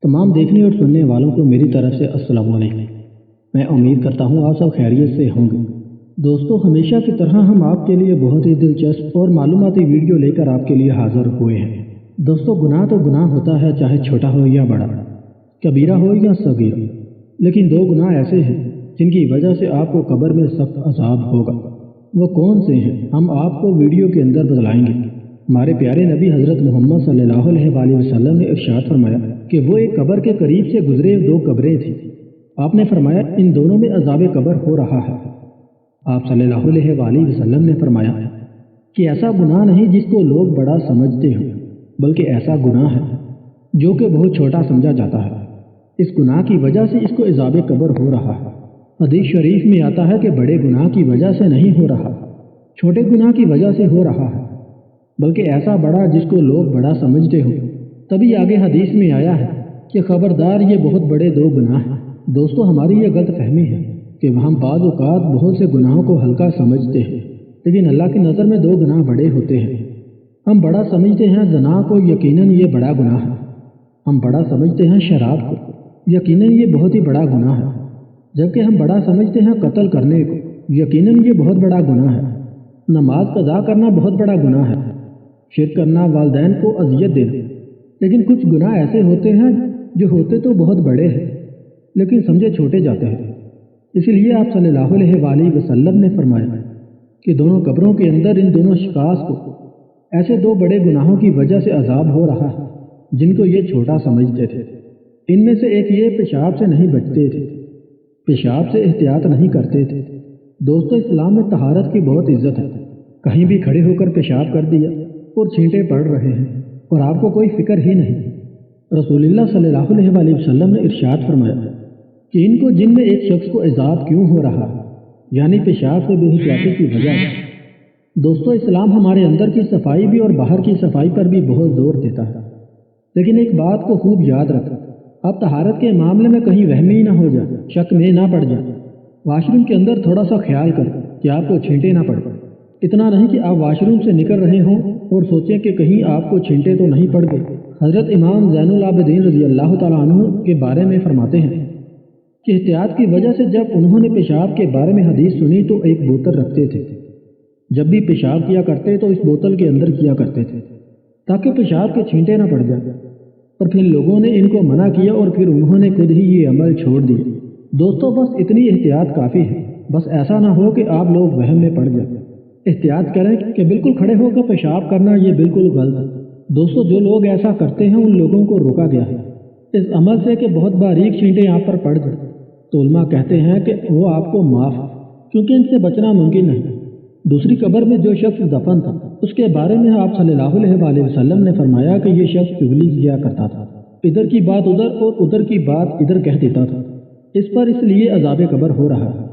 तमाम देखने और सुनने वालों को मेरी तरफ से अस्सलाम वालेकुम। मैं उम्मीद करता हूँ आप सब खैरियत से होंगे। दोस्तों, हमेशा की तरह हम आपके लिए बहुत ही दिलचस्प और मालूमाती वीडियो लेकर आपके लिए हाजिर हुए हैं। दोस्तों, गुनाह तो गुनाह होता है, चाहे छोटा हो या बड़ा, कबीरा हो या सगीरा, लेकिन दो गुनाह ऐसे हैं जिनकी वजह से आपको कब्र में सख्त अज़ाब होगा। वो कौन से हैं, हम आपको वीडियो के अंदर बतलाएंगे। हमारे प्यारे नबी हज़रत मोहम्मद सल्लल्लाहु अलैहि वसल्लम ने इरशाद फरमाया कि वो एक कब्र के करीब से गुजरे दो कब्रें थीं। आपने फरमाया, इन दोनों में अज़ाब कब्र हो रहा है। आप सल्लल्लाहु अलैहि वसल्लम ने फरमाया कि ऐसा गुनाह नहीं जिसको लोग बड़ा समझते हों, बल्कि ऐसा गुनाह है जो कि बहुत छोटा समझा जाता है। इस गुनाह की वजह से इसको अज़ाब कब्र हो रहा है। हदीस शरीफ में आता है कि बड़े गुनाह की वजह से नहीं हो रहा, छोटे गुनाह की वजह से हो रहा है, बल्कि ऐसा बड़ा जिसको लोग बड़ा समझते हो। तभी आगे हदीस में आया है कि खबरदार, ये बहुत बड़े दो गुनाह हैं। दोस्तों, हमारी ये गलत फहमी है कि हम बाज़ औक़ात बहुत से गुनाहों को हल्का समझते हैं, लेकिन अल्लाह की नज़र में दो गुनाह बड़े होते हैं। हम बड़ा समझते हैं ज़ना को, यकीनन ये बड़ा गुनाह है। हम बड़ा समझते हैं शराब को, यकीनन ये बहुत ही बड़ा गुनाह है। जबकि हम बड़ा समझते हैं कत्ल करने को, यकीनन ये बहुत बड़ा गुनाह है। नमाज कज़ा करना बहुत बड़ा गुनाह है। शिर्क करना, वालिदैन को अज़ियत देना। लेकिन कुछ गुनाह ऐसे होते हैं जो होते तो बहुत बड़े हैं, लेकिन समझे छोटे जाते हैं। इसलिए आप सल्लल्लाहु अलैहि वसल्लम ने फरमाया कि दोनों कब्रों के अंदर इन दोनों शिकास को ऐसे दो बड़े गुनाहों की वजह से अज़ाब हो रहा है जिनको ये छोटा समझते थे। इनमें से एक ये पेशाब से नहीं बचते थे, पेशाब से एहतियात नहीं करते थे। दोस्तों, इस्लाम में तहारत की बहुत इज्जत है। कहीं भी खड़े होकर पेशाब कर दिया और छींटे पड़ रहे हैं और आपको कोई फिक्र ही नहीं। रसूलुल्लाह सल्लल्लाहु अलैहि वसल्लम ने इरशाद फरमाया कि इनको जिन में एक शख्स को अज़ाब क्यों हो रहा है, यानी पेशाब से बेहतियाती की वजह से। दोस्तों, इस्लाम हमारे अंदर की सफाई भी और बाहर की सफाई पर भी बहुत जोर देता है। लेकिन एक बात को खूब याद रखें, आप तहारत के मामले में कहीं वहमी ना हो जाए, शक में ना पड़ जाए। वाशरूम के अंदर थोड़ा सा ख्याल करें कि आपको छींटे ना पड़। इतना नहीं कि आप वाशरूम से निकल रहे हों और सोचें कि कहीं आपको छींटे तो नहीं पड़ गए। हज़रत इमाम ज़ैनुल आबिदीन रज़ी अल्लाह तआला अन्हु के बारे में फरमाते हैं कि एहतियात की वजह से जब उन्होंने पेशाब के बारे में हदीस सुनी तो एक बोतल रखते थे। जब भी पेशाब किया करते तो इस बोतल के अंदर किया करते थे ताकि पेशाब के छींटे ना पड़ जाए। और फिर लोगों ने इनको मना किया और फिर उन्होंने खुद ही ये अमल छोड़ दिया। दोस्तों, बस इतनी एहतियात काफ़ी है। बस ऐसा ना हो कि आप लोग वहम में पड़ जाए। एहतियात करें कि बिल्कुल खड़े होकर पेशाब करना ये बिल्कुल गलत है। दोस्तों, जो लोग ऐसा करते हैं उन लोगों को रोका गया है इस अमल से कि बहुत बारीक छींटे यहाँ पर पड़ जाए। तो उलमा कहते हैं कि वो आपको माफ़, क्योंकि इनसे बचना मुमकिन नहीं। दूसरी कब्र में जो शख्स दफन था उसके बारे में आप सल्लल्लाहु अलैहि वसल्लम ने फरमाया कि ये शख्स चुगली किया करता था, इधर की बात उधर और उधर की बात इधर कह देता था। इस पर इसलिए अज़ाब कब्र हो रहा है।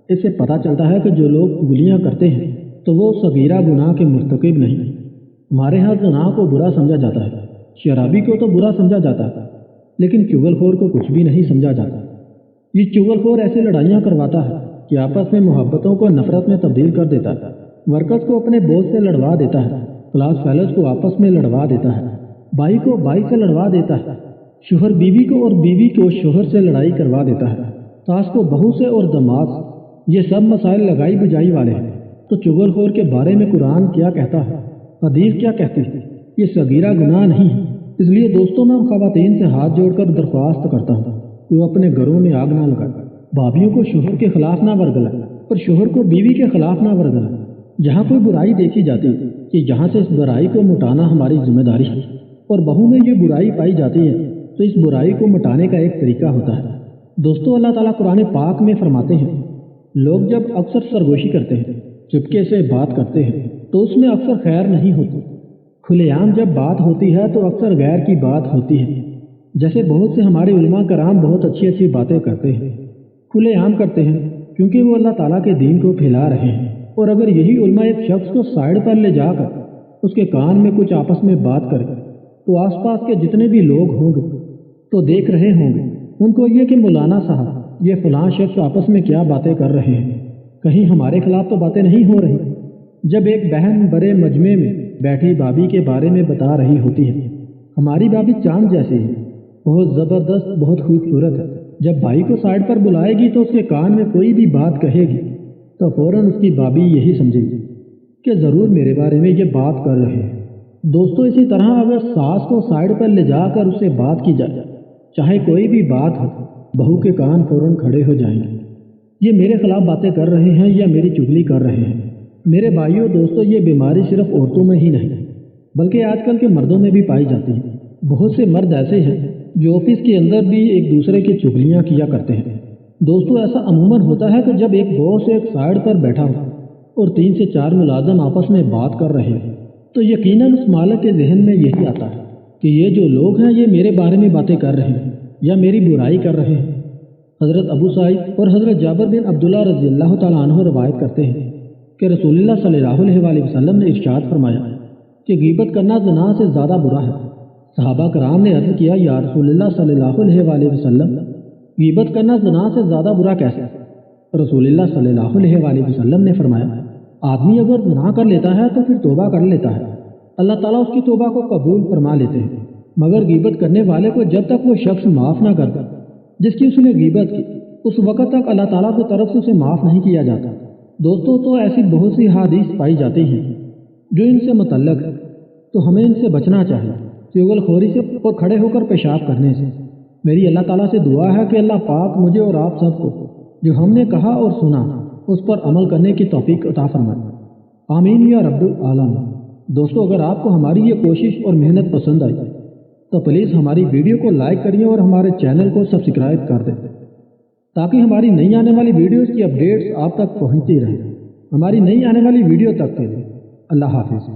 इससे पता चलता है कि जो लोग चुगलियाँ करते हैं तो वो सगीरा गुनाह के मुर्तकिब नहीं। हमारे यहाँ गुनाह को बुरा समझा जाता है, शराबी को तो बुरा समझा जाता है, लेकिन चुगलखोर को कुछ भी नहीं समझा जाता। ये चुगलखोर ऐसी लड़ाइयाँ करवाता है कि आपस में मोहब्बतों को नफरत में तब्दील कर देता है। वर्कर्स को अपने बॉस से लड़वा देता है, क्लास फेलोज को आपस में लड़वा देता है, भाई को भाई से लड़वा देता है, शोहर बीवी को और बीवी को शोहर से लड़ाई करवा देता है, सास को बहू से और दामाद से। ये सब मसाइल लगाई बुझाई वाले हैं। तो चुगलखोर के बारे में कुरान क्या कहता है, हदीस क्या कहती है? ये सगीरा गुनाह नहीं है। इसलिए दोस्तों, मैं ख़वातीन से हाथ जोड़कर दरख्वास्त करता हूँ कि वो अपने घरों में आग ना लगाए, भाभियों को शोहर के खिलाफ ना वर्गलाए और शोहर को बीवी के खिलाफ ना वर्गलाए। जहाँ कोई बुराई देखी जाती है कि जहाँ से इस बुराई को मिटाना हमारी जिम्मेदारी है, और बहू में ये बुराई पाई जाती है तो इस बुराई को मिटाने का एक तरीका होता है। दोस्तों, अल्लाह ताला कुरान पाक में फरमाते हैं, लोग जब अक्सर सरगोशी करते हैं, चुपके से बात करते हैं, तो उसमें अक्सर खैर नहीं होती। खुलेआम जब बात होती है तो अक्सर गैर की बात होती है। जैसे बहुत से हमारे उलमा कराम बहुत अच्छी अच्छी बातें करते हैं, खुलेआम करते हैं, क्योंकि वो अल्लाह ताला के दीन को फैला रहे हैं। और अगर यही उलमा एक शख्स को साइड पर ले जाकर उसके कान में कुछ आपस में बात करें तो आसपास के जितने भी लोग होंगे तो देख रहे होंगे उनको ये कि मौलाना साहब, ये फलां शख्स आपस में क्या बातें कर रहे हैं, कहीं हमारे खिलाफ तो बातें नहीं हो रही। जब एक बहन बड़े मजमे में बैठी भाभी के बारे में बता रही होती है, हमारी भाभी चांद जैसी है, بہت زبردست، بہت خوبصورت ہے۔ جب بھائی کو سائڈ پر بلائے گی تو اس کے کان میں کوئی بھی بات کہے گی تو فوراً اس کی بابی یہی سمجھے گی کہ ضرور میرے بارے میں یہ بات کر رہے ہیں۔ دوستو اسی طرح اگر ساس کو سائڈ پر لے جا کر اس سے بات کی جائے، چاہے کوئی بھی بات ہو، بہو کے کان فوراً کھڑے ہو جائیں گے۔ یہ میرے خلاف باتیں کر رہے ہیں یا میری چگلی کر رہے ہیں۔ میرے بھائیوں دوستو، یہ بیماری صرف عورتوں میں ہی نہیں بلکہ آج کل کے مردوں میں بھی پائی جاتی ہے۔ بہت سے مرد ایسے ہیں جو آفس کے اندر بھی ایک دوسرے کی چگلیاں کیا کرتے ہیں۔ دوستو ایسا عموماً ہوتا ہے کہ جب ایک باس ایک سائڈ پر بیٹھا ہو اور 3 سے 4 ملازم آپس میں بات کر رہے ہیں تو یقیناً اس مالک کے ذہن میں یہی آتا ہے کہ یہ جو لوگ ہیں یہ میرے بارے میں باتیں کر رہے ہیں یا میری برائی کر رہے ہیں۔ حضرت ابو سعید اور حضرت جابر بن عبداللہ رضی اللہ تعالیٰ عنہ روایت کرتے ہیں کہ رسول اللہ صلی اللہ علیہ وآلہ وسلم نے ارشاد فرمایا کہ غیبت کرنا زنا سے زیادہ برا ہے۔ صحابہ کرام نے عرض کیا، یا رسول اللہ صلی اللہ علیہ وآلہ وسلم، غیبت کرنا زنا سے زیادہ برا کیسے؟ رسول اللہ صلی اللہ علیہ وآلہ وسلم نے فرمایا، آدمی اگر زنا کر لیتا ہے تو پھر توبہ کر لیتا ہے، اللہ تعالیٰ اس کی توبہ کو قبول فرما لیتے ہیں، مگر غیبت کرنے والے کو جب تک وہ شخص معاف نہ کرتا جس کی اس نے غیبت کی، اس وقت تک اللہ تعالیٰ کی طرف سے اسے معاف نہیں کیا جاتا۔ دوستو تو ایسی بہت سی حدیث پائی جاتی ہیں جو ان سے متعلق ہے، تو ہمیں ان سے بچنا چاہیے، چغل خوری سے اور کھڑے ہو کر پیشاب کرنے سے۔ میری اللہ تعالیٰ سے دعا ہے کہ اللہ پاک مجھے اور آپ سب کو جو ہم نے کہا اور سنا اس پر عمل کرنے کی توفیق عطا فرمائے، آمین یا رب العالمین۔ دوستو اگر آپ کو ہماری یہ کوشش اور محنت پسند آئی تو پلیز ہماری ویڈیو کو لائک کریے اور ہمارے چینل کو سبسکرائب کر دیں تاکہ ہماری نئی آنے والی ویڈیوز کی اپڈیٹس آپ تک پہنچتی رہیں۔ ہماری نئی آنے والی ویڈیو تک کے لیے اللہ حافظ۔